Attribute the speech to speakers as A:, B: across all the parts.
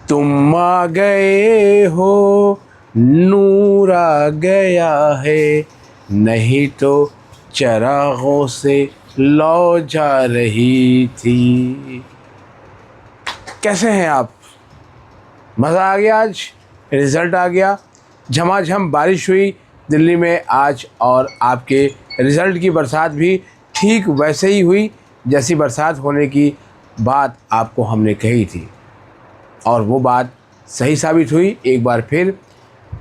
A: तुम आ गए हो, नूर आ गया है, नहीं तो चरागों से लौ जा रही थी। कैसे हैं आप? मज़ा आ गया, आज रिज़ल्ट आ गया। झमाझम बारिश हुई दिल्ली में आज, और आपके रिज़ल्ट की बरसात भी ठीक वैसे ही हुई जैसी बरसात होने की बात आपको हमने कही थी, और वो बात सही साबित हुई एक बार फिर।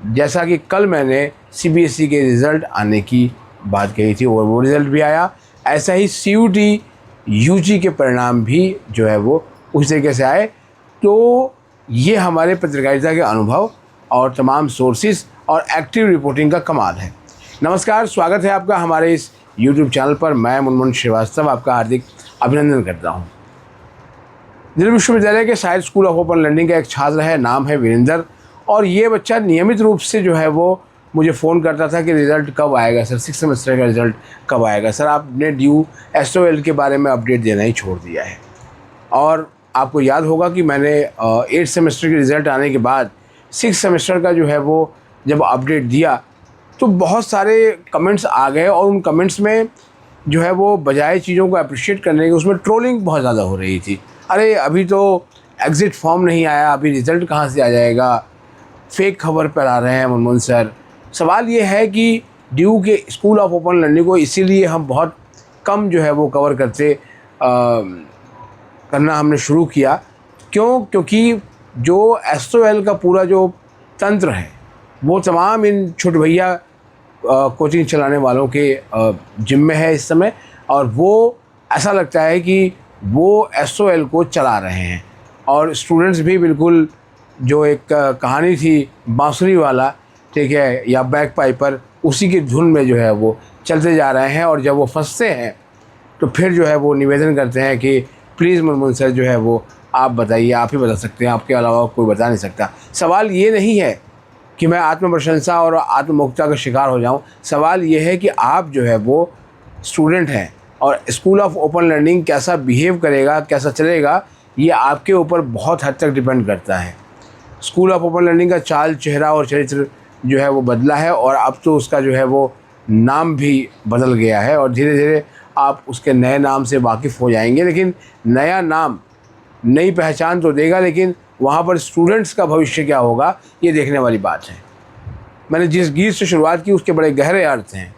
A: जैसा कि कल मैंने सीबीएसई के रिज़ल्ट आने की बात कही थी और वो रिज़ल्ट भी आया, ऐसा ही सीयूटी यूजी के परिणाम भी जो है वो उस तरीके से आए। तो ये हमारे पत्रकारिता के अनुभव और तमाम सोर्सेज और एक्टिव रिपोर्टिंग का कमाल है। नमस्कार, स्वागत है आपका हमारे इस यूट्यूब चैनल पर। मैं मुनमुन श्रीवास्तव आपका हार्दिक अभिनंदन करता हूँ। दिल्ली विश्वविद्यालय के science school of open learning का एक छात्र है, नाम है वीरेंद्र, और ये बच्चा नियमित रूप से जो है वो मुझे फ़ोन करता था कि रिज़ल्ट कब आएगा सर, 6 सेमेस्टर का रिज़ल्ट कब आएगा सर। आपने ड्यू SOL के बारे में अपडेट देना ही छोड़ दिया है। और आपको याद होगा कि मैंने 8 सेमेस्टर के रिज़ल्ट आने के बाद 6 सेमेस्टर का जो है वो जब अपडेट दिया तो बहुत सारे कमेंट्स आ गए, और उन कमेंट्स में जो है वो बजाय चीज़ों को अप्रिशिएट करने के उसमें ट्रोलिंग बहुत ज़्यादा हो रही थी। अरे अभी तो एग्ज़िट फॉर्म नहीं आया, अभी रिज़ल्ट कहाँ से आ जाएगा, फेक खबर फैला रहे हैं मुनमुन सर। सवाल ये है कि ड्यू के स्कूल ऑफ ओपन लर्निंग को इसीलिए हम बहुत कम जो है वो कवर करना हमने शुरू किया। क्योंकि जो SOL का पूरा जो तंत्र है वो तमाम इन छोटे भैया कोचिंग चलाने वालों के जिम्मे है इस समय, और वो ऐसा लगता है कि वो SOL को चला रहे हैं। और स्टूडेंट्स भी बिल्कुल, जो एक कहानी थी बांसुरी वाला, ठीक है, या बैक पाइपर, उसी की धुन में जो है वो चलते जा रहे हैं। और जब वो फंसते हैं तो फिर जो है वो निवेदन करते हैं कि प्लीज़ मुनमुन सर जो है वो आप बताइए, आप ही बता सकते हैं, आपके अलावा कोई बता नहीं सकता। सवाल ये नहीं है कि मैं आत्मप्रशंसा और आत्ममुक्ता का शिकार हो जाऊं। सवाल ये है कि आप जो है वो स्टूडेंट हैं, और स्कूल ऑफ ओपन लर्निंग कैसा बिहेव करेगा, कैसा चलेगा, ये आपके ऊपर बहुत हद तक डिपेंड करता है। स्कूल ऑफ ओपन लर्निंग का चाल, चेहरा और चरित्र जो है वो बदला है, और अब तो उसका जो है वो नाम भी बदल गया है, और धीरे धीरे आप उसके नए नाम से वाकिफ़ हो जाएंगे। लेकिन नया नाम नई पहचान तो देगा, लेकिन वहाँ पर स्टूडेंट्स का भविष्य क्या होगा, ये देखने वाली बात है। मैंने जिस गीत से शुरुआत की उसके बड़े गहरे अर्थ हैं,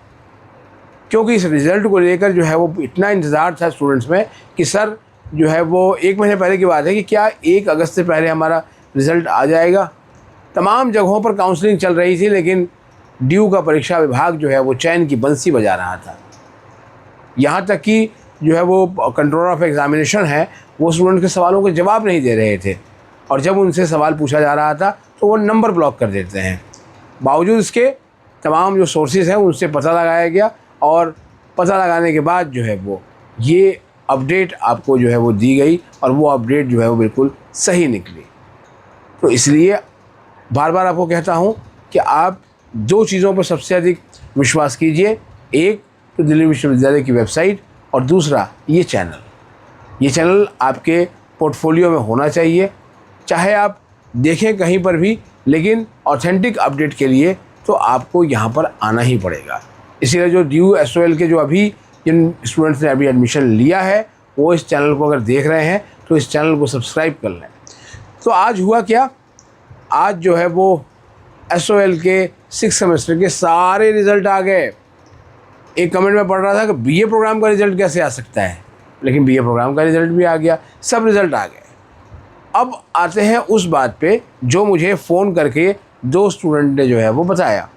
A: क्योंकि इस रिज़ल्ट को लेकर जो है वो इतना इंतज़ार था स्टूडेंट्स में कि सर जो है वो 1 महीने पहले की बात है कि क्या 1 अगस्त से पहले हमारा रिज़ल्ट आ जाएगा। तमाम जगहों पर काउंसलिंग चल रही थी, लेकिन ड्यू का परीक्षा विभाग जो है वो चैन की बंसी बजा रहा था। यहाँ तक कि जो है वो कंट्रोलर ऑफ एग्ज़ामिनेशन है, वो स्टूडेंट के सवालों के जवाब नहीं दे रहे थे, और जब उनसे सवाल पूछा जा रहा था तो वो नंबर ब्लॉक कर देते हैं। बावजूद इसके तमाम जो सोर्सेज हैं उनसे पता लगाया गया, और पता लगाने के बाद जो है वो ये अपडेट आपको जो है वो दी गई, और वो अपडेट जो है वो बिल्कुल सही निकली। तो इसलिए बार बार आपको कहता हूँ कि आप 2 चीज़ों पर सबसे अधिक विश्वास कीजिए। एक तो दिल्ली विश्वविद्यालय की वेबसाइट, और दूसरा ये चैनल आपके पोर्टफोलियो में होना चाहिए। चाहे आप देखें कहीं पर भी, लेकिन ऑथेंटिक अपडेट के लिए तो आपको यहाँ पर आना ही पड़ेगा। इसीलिए जो ड्यू SOL के जो अभी जिन स्टूडेंट्स ने अभी एडमिशन लिया है वो इस चैनल को अगर देख रहे हैं तो इस चैनल को सब्सक्राइब कर लें। तो आज हुआ क्या, आज जो है वो SOL के 6 सेमेस्टर के सारे रिज़ल्ट आ गए। एक कमेंट में पढ़ रहा था कि BA प्रोग्राम का रिज़ल्ट कैसे आ सकता है, लेकिन BA प्रोग्राम का रिज़ल्ट भी आ गया, सब रिज़ल्ट आ गए। अब आते हैं उस बात पे जो मुझे फ़ोन करके 2 स्टूडेंट ने जो है वो बताया।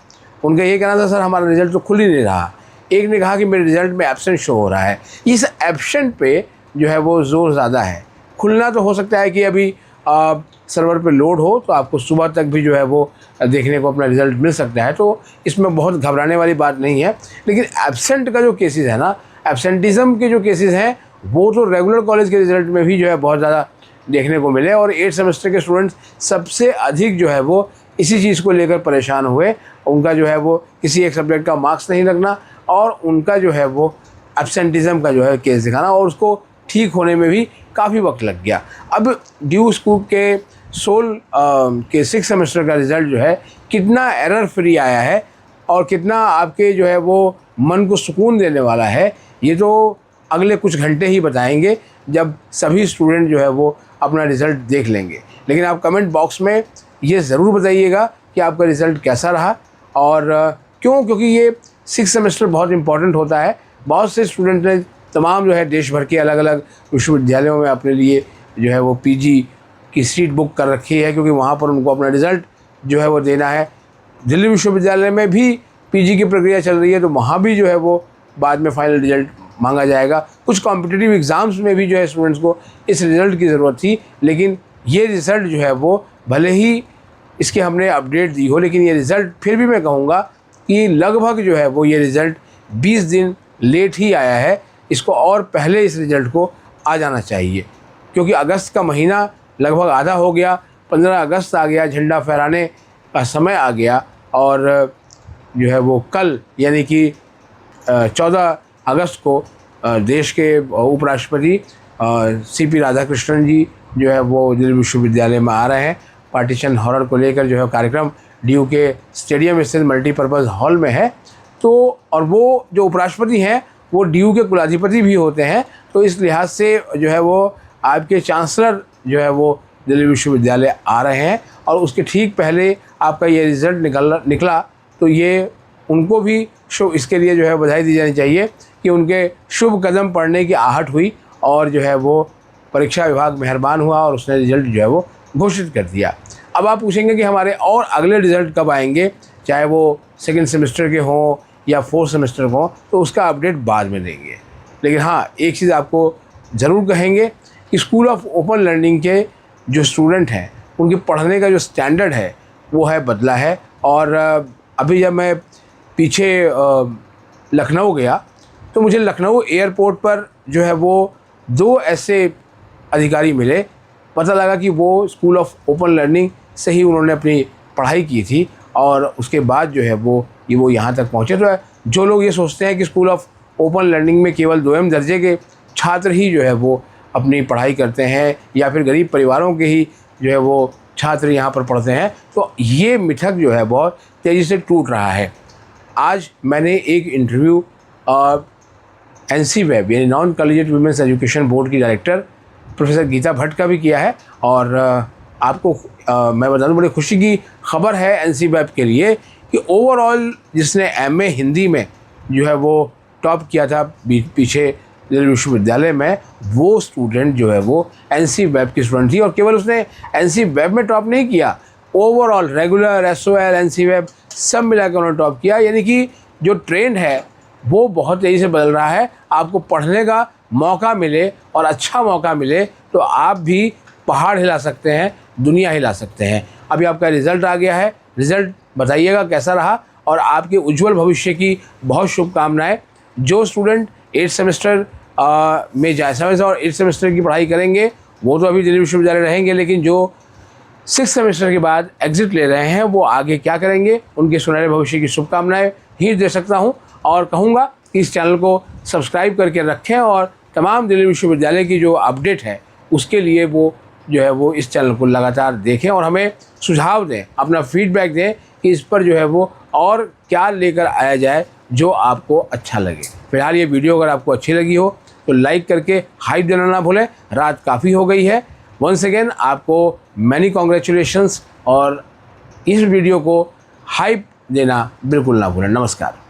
A: उनका ये कहना था सर हमारा रिज़ल्ट तो खुल ही नहीं रहा। एक ने कहा कि मेरे रिज़ल्ट में एब्सेंट शो हो रहा है। इस एब्सेंट पे जो है वो ज़ोर ज़्यादा है। खुलना तो हो सकता है कि अभी सर्वर पे लोड हो तो आपको सुबह तक भी जो है वो देखने को अपना रिज़ल्ट मिल सकता है, तो इसमें बहुत घबराने वाली बात नहीं है। लेकिन एब्सेंट का जो केसेस है ना, एब्सेंटिज़म के जो केसेस हैं वो तो रेगुलर कॉलेज के रिज़ल्ट में भी जो है बहुत ज़्यादा देखने को मिले, और 8 सेमेस्टर के स्टूडेंट्स सबसे अधिक जो है वो इसी चीज़ को लेकर परेशान हुए। उनका जो है वो किसी एक सब्जेक्ट का मार्क्स नहीं लगना, और उनका जो है वो एब्सेंटिज़म का जो है केस दिखाना, और उसको ठीक होने में भी काफ़ी वक्त लग गया। अब ड्यू स्कूल के सोल के 6 सेमेस्टर का रिज़ल्ट जो है कितना एरर फ्री आया है और कितना आपके जो है वो मन को सुकून देने वाला है, ये तो अगले कुछ घंटे ही बताएंगे जब सभी स्टूडेंट जो है वो अपना रिज़ल्ट देख लेंगे। लेकिन आप कमेंट बॉक्स में ये ज़रूर बताइएगा कि आपका रिज़ल्ट कैसा रहा और क्यों, क्योंकि ये 6 सेमेस्टर बहुत इम्पॉर्टेंट होता है। बहुत से स्टूडेंट ने तमाम जो है देश भर के अलग अलग विश्वविद्यालयों में अपने लिए जो है वो पीजी की सीट बुक कर रखी है, क्योंकि वहाँ पर उनको अपना रिज़ल्ट जो है वो देना है। दिल्ली विश्वविद्यालय में भी पीजी की प्रक्रिया चल रही है, तो वहाँ भी जो है वो बाद में फाइनल रिज़ल्ट मांगा जाएगा। कुछ कॉम्पिटिटिव एग्ज़ाम्स में भी जो है स्टूडेंट्स को इस रिज़ल्ट की ज़रूरत थी, लेकिन ये रिज़ल्ट जो है वो भले ही इसके हमने अपडेट दी हो, लेकिन ये रिज़ल्ट फिर भी मैं कहूँगा कि लगभग जो है वो ये रिज़ल्ट 20 दिन लेट ही आया है। इसको और पहले इस रिज़ल्ट को आ जाना चाहिए, क्योंकि अगस्त का महीना लगभग आधा हो गया, 15 अगस्त आ गया, झंडा फहराने का समय आ गया और जो है वो कल यानी कि 14 अगस्त को देश के उपराष्ट्रपति सीपी राधाकृष्णन जी जो है वो दिल्ली विश्वविद्यालय में आ रहे हैं। पार्टीशन हॉरर को लेकर जो है कार्यक्रम डीयू के स्टेडियम स्थित मल्टीपर्पज़ हॉल में है। तो और वो जो उपराष्ट्रपति हैं वो डीयू के कुलाधिपति भी होते हैं, तो इस लिहाज से जो है वो आपके चांसलर जो है वो दिल्ली विश्वविद्यालय आ रहे हैं और उसके ठीक पहले आपका ये रिज़ल्ट निकला, तो ये उनको भी इसके लिए जो है बधाई दी जानी चाहिए कि उनके शुभ कदम पड़ने की आहट हुई और जो है वो परीक्षा विभाग मेहरबान हुआ और उसने रिज़ल्ट जो है वो घोषित कर दिया। अब आप पूछेंगे कि हमारे और अगले रिज़ल्ट कब आएंगे, चाहे वो 2nd सेमेस्टर के हों या 4th सेमेस्टर के हों, तो उसका अपडेट बाद में देंगे। लेकिन हाँ, एक चीज़ आपको ज़रूर कहेंगे कि स्कूल ऑफ ओपन लर्निंग के जो स्टूडेंट हैं उनके पढ़ने का जो स्टैंडर्ड है वो है बदला है। और अभी जब मैं पीछे लखनऊ गया तो मुझे लखनऊ एयरपोर्ट पर जो है वो 2 ऐसे अधिकारी मिले। पता लगा कि वो स्कूल ऑफ ओपन लर्निंग से ही उन्होंने अपनी पढ़ाई की थी और उसके बाद जो है वो यहाँ तक पहुँचे। तो जो लोग ये सोचते हैं कि स्कूल ऑफ ओपन लर्निंग में केवल 2वीं दर्जे के छात्र ही जो है वो अपनी पढ़ाई करते हैं या फिर गरीब परिवारों के ही जो है वो छात्र यहाँ पर पढ़ते हैं, तो ये मिथक जो है बहुत तेज़ी से टूट रहा है। आज मैंने एक इंटरव्यू NC-WEB यानी non collegiate women's education board की डायरेक्टर प्रोफेसर गीता भट्ट का भी किया है और आपको मैं बता दूं बड़ी खुशी की खबर है NC-WEB के लिए कि ओवरऑल जिसने MA हिंदी में जो है वो टॉप किया था पीछे दिल्ली विश्वविद्यालय में, वो स्टूडेंट जो है वो NC-WEB की स्टूडेंट थी। और केवल उसने NC-WEB में टॉप नहीं किया, ओवरऑल रेगुलर SOL NC-WEB सब मिलाकर उन्होंने टॉप किया। यानी कि जो ट्रेंड है वो बहुत तेज़ी से बदल रहा है। आपको पढ़ने का मौका मिले और अच्छा मौका मिले तो आप भी पहाड़ हिला सकते हैं, दुनिया हिला सकते हैं। अभी आपका रिज़ल्ट आ गया है, रिज़ल्ट बताइएगा कैसा रहा और आपके उज्जवल भविष्य की बहुत शुभकामनाएं। जो स्टूडेंट 8th सेमेस्टर में जाए और 8th सेमेस्टर की पढ़ाई करेंगे वो तो अभी दिल्ली विश्वविद्यालय रहेंगे, लेकिन जो 6th सेमेस्टर के बाद एग्ज़िट ले रहे हैं वो आगे क्या करेंगे, उनके सुनहरे भविष्य की शुभकामनाएं ही दे सकता हूं और कहूँगा कि इस चैनल को सब्सक्राइब करके रखें और तमाम दिल्ली विश्वविद्यालय की जो अपडेट है उसके लिए वो जो है वो इस चैनल को लगातार देखें और हमें सुझाव दें, अपना फीडबैक दें कि इस पर जो है वो और क्या लेकर आया जाए जो आपको अच्छा लगे। फिलहाल ये वीडियो अगर आपको अच्छी लगी हो तो लाइक करके हाइप देना ना भूलें। रात काफ़ी हो गई है। वंस अगेन आपको मैनी कॉन्ग्रेचुलेशंस और इस वीडियो को हाइप देना बिल्कुल ना भूलें। नमस्कार।